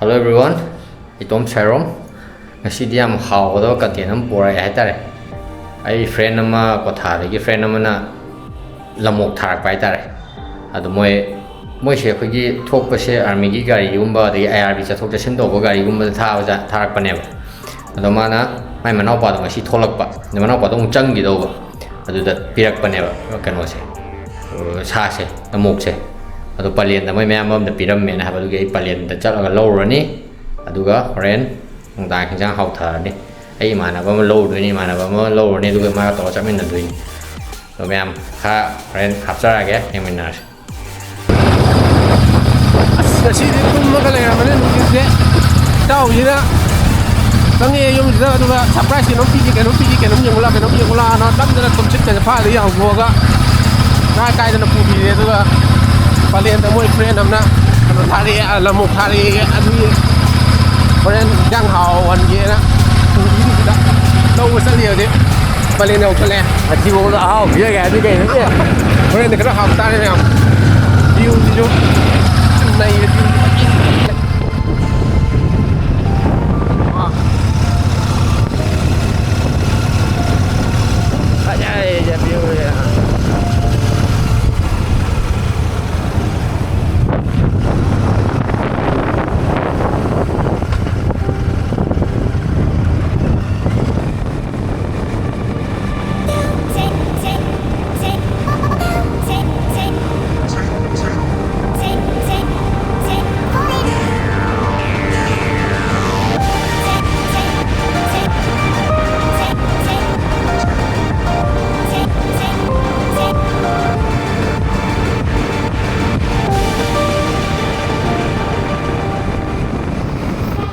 Hello everyone, Itom Sairom. Ngasi yam hawdo content am porai haitare. Ai friend ama kothari friend amana lamok tharak pai tare. Adu moi se khoi thokpa se army gi gari gumba de IRB chathok chasin do gari gumba tharak paneba. Adu mana mai manau pa do ngasi tholakpa. Ne manau pa do chang gi do ba. Adu da pirak paneba kano se. Sa se lamok se. Adu palian da mai mayam da piram me na ha du ge palian da chalaga lawrani. Aduga horen ngdang hinjang hau tharani ai manaba ma low doini manaba ma low ni duga ma to chamin na doini so mayam kha horen khapsarage yeminar asidi tumma kala mane nungise tau yira bangi yum da duga surprise no piji ke no yungula na tam da tum chit ka pha ri yaw goga na kai da pu bi duga palen da moi friend amna thari la mu thari adu Korean giang hào anh kia đó đâu có sao nhiều thế mà lên đâu cho lên chỉ có là hào kia kìa đi kìa nữa Korean thì cái đó học ta đây nào yêu gì chứ này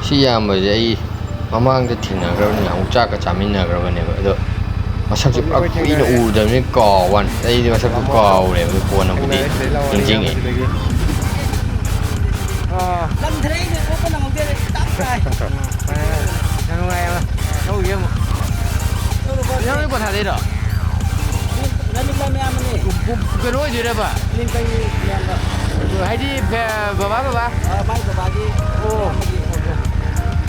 si yam ba ai mamang da thina gar ni ang cha ka chamin na gar ne ba do masak ji pra kui no u da ni ko wan ai masak ko le ko na bu di jing jing lần thế này có nằm kia tắt rồi Yang ngai mà đâu kia mà yang ni buat hari dah lần đi làm em này cái đôi gì đấy bà lên cây làm đó hay đi về bà bay của bà đi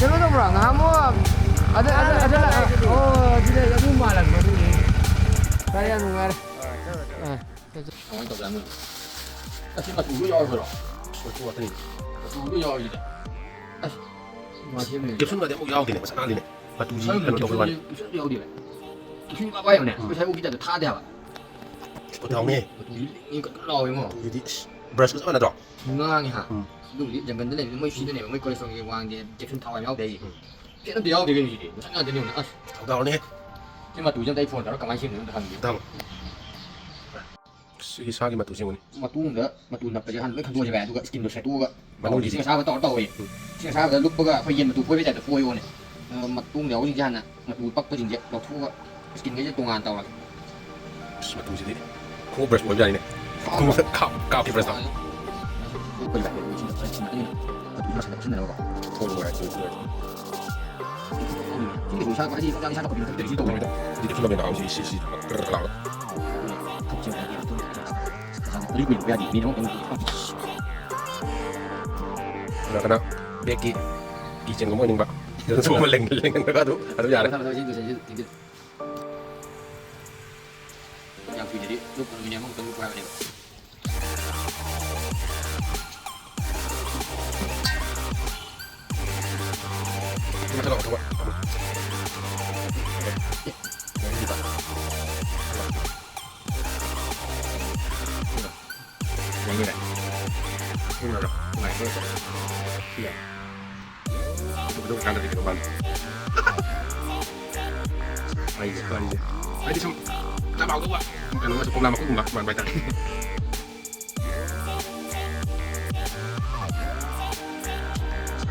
cái đó đâu rồi hả mua ada lah oh tidak jadi malam saya nunggu Ang to lang kasi matuloy ako bro ko to matuloy ako dito ay Gibson nga di mo yaw din eh, masana din eh. Patuji Sao ano to kawan. yaw di ba Gibson ka ba yun eh kasi mo kita ta dia ba Ko taw ni. ni ka lo mo Jadi brush ko sa na to. ngang ha đúng đi chẳng cần thế này mới suy thế này mới coi xong cái hoàng thì Gibson thao nhau đấy cái nó đéo thì cái gì mà sáng đến nhiều nữa Taw daw ni. nhưng mà tụi trong tay phone đó cầm anh xem nữa thằng gì Taw. Sige sa gi matusi mo ni. mà tu nữa mà tu nạp cái hắn mới khăn thua cho bạn tu cái skin được sai tu cái Mà nó đi xem sao cái tao tao vậy xem sao cái lúc cái phải yên mà tu quay với chạy được phôi luôn này mà tu đéo gì gian à mà tu bắt cái trình diện đọc thu cái skin cái tung ngàn tao là Matusi di. Ko brush mo dyan ni. Ko ka ki brush taw. quay lại cái trình diện trình diện mà tu nó sẽ nào vào Ko mo ay so. chính vì sao cái gì ra đi sao nó còn được gì tụng Di Gibson na daw si. Claro. không chịu cái gì lý quyền về đi nó cũng Na kana. Beki. Kitchen ko mo ning ba. Yan so mo leng na ka to. Ano yara? sao thôi chứ yang punya jadi lu kalau minyak mau tunggu apa nih Masa ko to. yang ini kan Ini na. này thôi iya Betul kan dari depan. Ay, sorry. Ay, di sum. Trabaho ko ba? Ano mas problema ko ba? Man baitan.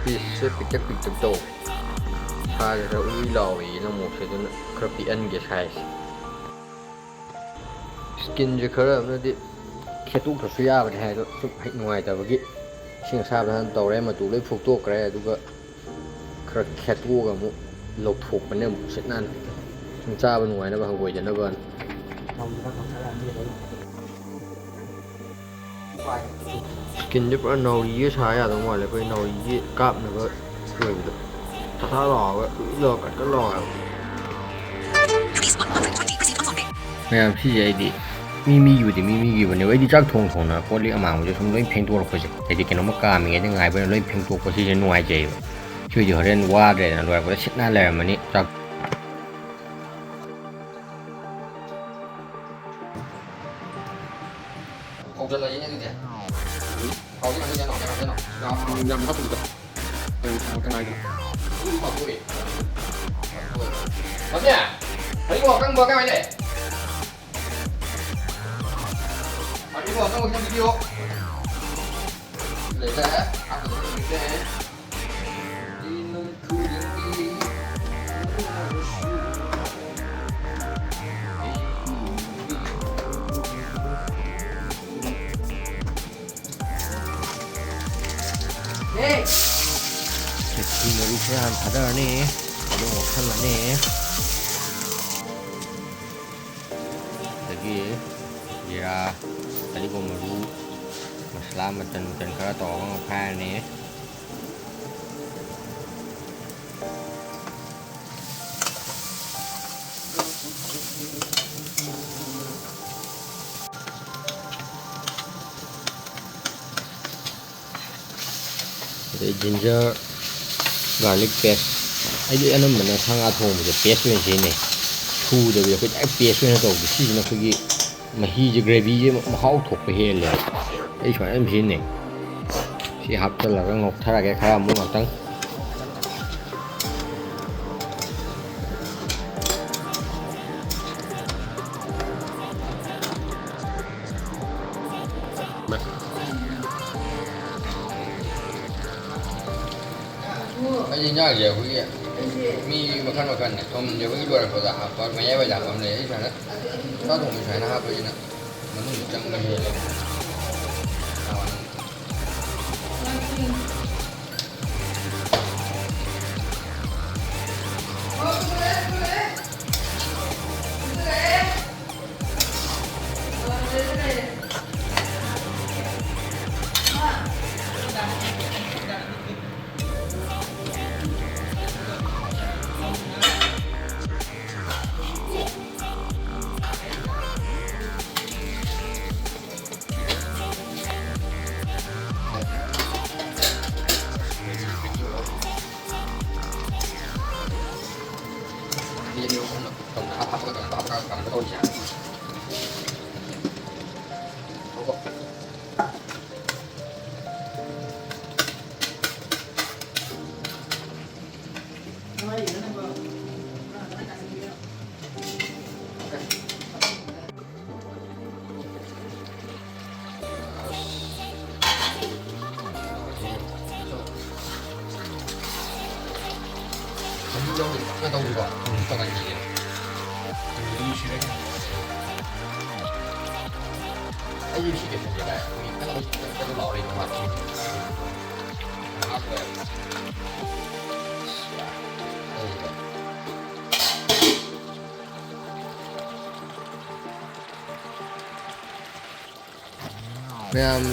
thì sẽ bị chắc bị chụp tổ hai cái uy lò ý là một cái nó khá bị ăn cái sai skinจะkhá là nó đi khi tu thật suy ra vậy hay đó chụp hết ngoài tại vì xin sao là tàu đấy mà tụ lấy phục tổ cái này tụ cái khá khi tu cái mu lột phục bên này một set nan xin sao bên ngoài nó bằng quầy cho nó bên không sẽ làm gì đấy ꯁ꯭ꯀꯤꯟꯁꯦ ꯄꯨꯔꯥ ꯅꯥꯎꯔꯤꯒ ꯁꯥ ꯌꯥꯗꯧ ꯃꯥꯜꯂꯦ ꯑꯩꯈꯣꯏ ꯅꯥꯎꯔꯤꯒꯤ ꯀꯥꯞꯅꯕ ꯑꯣꯏꯕꯗꯣ ꯊꯥ ꯂꯥꯎꯔꯒ ꯀꯠꯀ ꯂꯥꯎꯔꯒ ꯃꯌꯥꯝ ꯁꯤꯁꯦ ꯑꯩꯗꯤ ꯃꯤꯒꯤꯕꯅꯦꯕ ꯑꯩꯗꯤ ꯆꯥꯛ ꯊꯣꯡꯅ ꯀꯣꯜ ꯂꯤꯛ ꯑꯃꯥꯡꯕꯁꯦ ꯁꯨꯝ ꯂꯣꯏ ꯐꯦꯡꯗꯣꯔꯛꯄꯁꯦ ꯍꯥꯏꯗꯤ ꯀꯩꯅꯣꯝꯃ ꯀꯥꯝꯃꯤꯉꯩꯗ ꯉꯥꯏꯕꯅ ꯂꯣꯏ ꯐꯦꯡꯗꯣꯛꯄ ꯁꯤꯁꯦ ꯅꯨꯡꯉꯥꯏꯖꯩꯑꯕ ꯁꯤꯗꯤ ꯍꯣꯔꯦꯟ ꯋꯥꯗ꯭ꯔꯦꯗꯅ ꯂꯣꯏꯔꯛꯄꯗ ꯁꯤꯠꯅ ꯂꯩꯔꯝꯃꯅꯤ ꯆꯥꯛ ꯍꯧꯖꯤꯜꯂꯛꯏꯅꯦ ꯑꯗꯨꯗꯤ ꯌꯥꯝ ꯍꯥꯞꯄꯨꯗ ꯀꯅꯥꯒꯤꯅꯣ 맞냐? 그리고 어떤 거 가면 돼? 그리고 어떤 거 그냥 비디오. 그래, 앞으로 이렇게. 이놈 그림이. 네. 머리채 한 바다네. 너무 못하네. 여기 지라 그리고 무루 마슬라 macam kara tawang phane ginger garlic paste ꯑꯩꯗꯤ ꯑꯅꯝꯕꯅ ꯁꯥ ꯉꯥ ꯊꯣꯡꯕꯁꯦ ꯄꯦꯁ ꯑꯣꯏꯅ ꯁꯤꯖꯤꯟꯅꯩ ꯁꯨꯗꯕꯤꯗ ꯑꯩꯈꯣꯏ ꯗꯥꯏꯔꯦꯛ ꯄꯦꯁ ꯑꯣꯏꯅ ꯇꯧꯕꯁꯦ ꯁꯤꯁꯤꯅ ꯑꯩꯈꯣꯏꯒꯤ ꯃꯍꯤꯁꯦ ꯒ꯭ꯔꯦꯚꯤꯁꯦ ꯃꯍꯥꯎ ꯊꯣꯛꯄ ꯍꯦꯜꯂꯦꯕ ꯑꯩ ꯁꯨꯃꯥꯏꯅ ꯑꯗꯨꯝ ꯁꯤꯖꯤꯟꯅꯩ ꯁꯤ ꯍꯥꯞꯆꯤꯜꯂꯒ ꯉꯧꯊꯔꯒꯦ ꯈꯔ ꯑꯃꯨꯛ ꯉꯥꯛꯇꯪ ꯑꯩ ꯏꯟꯖꯥꯡꯁꯦ ꯑꯩꯈꯣꯏꯒꯤ ꯃꯤ ꯃꯈꯜ ꯃꯈꯜꯅꯦ ꯊꯨꯝꯁꯦ ꯑꯩꯈꯣꯏꯒꯤ ꯂꯣꯏꯔꯛꯄꯗ ꯍꯥꯞꯄ ꯃꯌꯥꯏ ꯋꯥꯏꯗ ꯍꯥꯞꯄ ꯑꯃ ꯂꯩ ꯑꯩ ꯁꯨꯃꯥꯏꯅ ꯁꯥ ꯊꯣꯡꯕ ꯁꯨꯃꯥꯏꯅ ꯍꯥꯞꯄꯁꯤꯅ ꯃꯅꯨꯡꯗ ꯆꯪꯕ ꯍꯦꯜꯂꯦ ꯃꯌꯥꯝ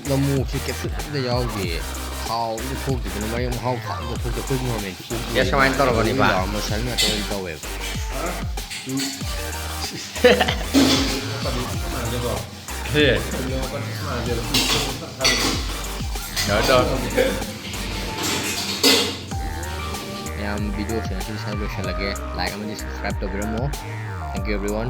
ꯂꯃꯨꯁꯤ ꯀꯦꯞꯁꯨꯜꯗ ꯌꯥꯎꯗꯦ ꯊꯥꯎꯗ ꯊꯣꯛꯇꯦꯗꯅ ꯃꯔꯦꯛ ꯃꯍꯥꯎ ꯊꯥꯎꯗ ꯊꯣꯛꯇꯦ ꯑꯩꯈꯣꯏ ꯅꯣꯔꯃꯦꯜ ꯁꯨꯃꯥꯏꯅ ꯇꯧꯔꯕꯅꯤꯕ ꯃꯁꯜ ꯉꯥꯛꯇ ꯑꯣꯏꯅ ꯇꯧꯋꯦꯕ ꯃꯌꯥꯝ ꯚꯤꯗꯤꯑꯣꯁꯦ ꯉꯁꯤ ꯁ꯭ꯋꯥꯏ ꯂꯣꯏꯁꯤꯜꯂꯒꯦ ꯂꯥꯏꯛ ꯑꯃꯗꯤ ꯁꯕꯁꯀ꯭ꯔꯥꯏꯕ ꯇꯧꯕꯤꯔꯝꯃꯣ ꯊꯦꯡꯛ ꯌꯨ ꯑꯦꯚ꯭ꯔꯤꯋꯥꯟ